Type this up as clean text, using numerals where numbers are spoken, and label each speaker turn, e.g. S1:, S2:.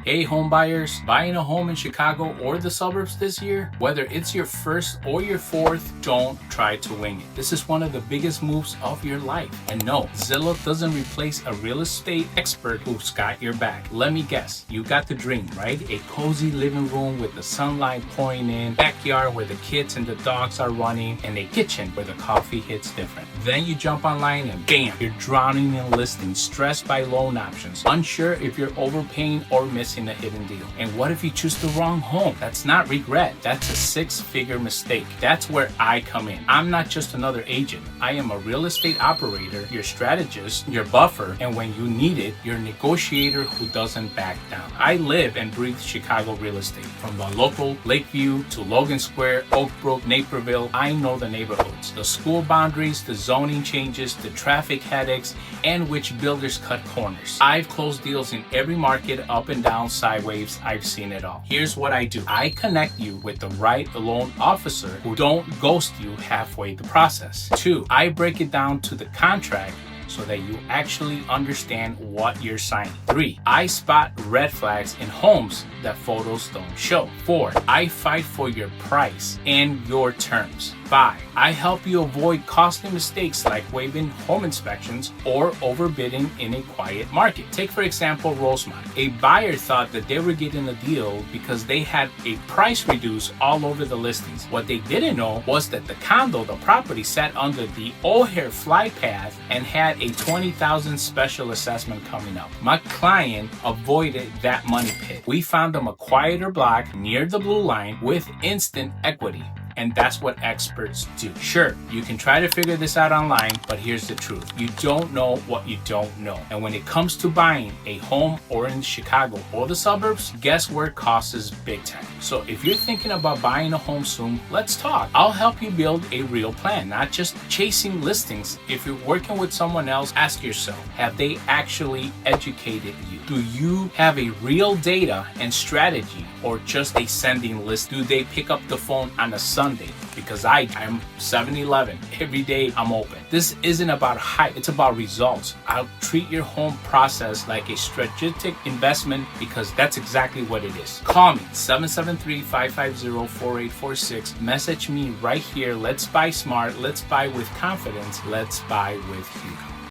S1: Hey home buyers, buying a home in Chicago or the suburbs this year, whether it's your first or your fourth, don't try to wing it. This is one of the biggest moves of your life. And no, Zillow doesn't replace a real estate expert who's got your back. Let me guess, you got the dream, right? A cozy living room with the sunlight pouring in, backyard where the kids and the dogs are running, and a kitchen where the coffee hits different. Then you jump online and bam, you're drowning in listings, stressed by loan options, unsure if you're overpaying or missing a hidden deal. And what if you choose the wrong home? That's not regret. That's a six-figure mistake. That's where I come in. I'm not just another agent. I am a real estate operator, your strategist, your buffer, and when you need it, your negotiator who doesn't back down. I live and breathe Chicago real estate. From the local Lakeview to Logan Square, Oak Brook, Naperville, I know the neighborhoods, the school boundaries, the zoning changes, the traffic headaches, and which builders cut corners. I've closed deals in every market, up and down, sideways. I've seen it all. Here's what I do. I connect you with the right loan officer who don't ghost you halfway the process. 2, I break it down to the contract so that you actually understand what you're signing. 3, I spot red flags in homes that photos don't show. 4, I fight for your price and your terms. 5, I help you avoid costly mistakes like waiving home inspections or overbidding in a quiet market. Take for example Rosemont. A buyer thought that they were getting a deal because they had a price reduced all over the listings. What they didn't know was that the condo, the property, sat under the O'Hare flight path and had a $20,000 special assessment coming up. My client avoided that money pit. We found them a quieter block near the blue line with instant equity. And that's what experts do. Sure, you can try to figure this out online, but here's the truth. You don't know what you don't know. And when it comes to buying a home or in Chicago or the suburbs, guess where cost is big time. So if you're thinking about buying a home soon, let's talk. I'll help you build a real plan, not just chasing listings. If you're working with someone else, ask yourself, have they actually educated you? Do you have a real data and strategy or just a sending list? Do they pick up the phone on a Sunday? Because I'm 7-Eleven. Every day I'm open. This isn't about hype. It's about results. I'll treat your home process like a strategic investment because that's exactly what it is. Call me 773-550-4846. Message me right here. Let's buy smart. Let's buy with confidence. Let's buy with Hugo.